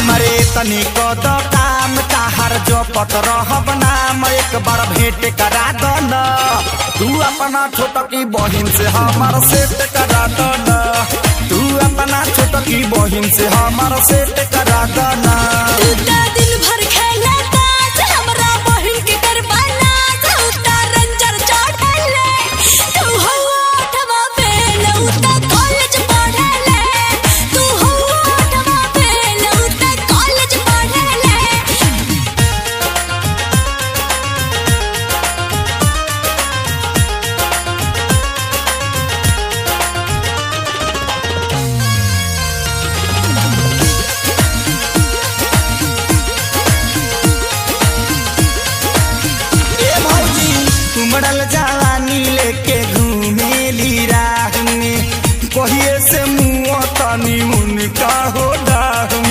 हमरे तनी को दो काम ताहर जो पत रहब नाम एक बार भेंट करा दो न तू अपना छोटकी बहिन से हमार सेट करा दो न तू अपना छोटकी बहिन से हमार सेट करा दो न दिन भर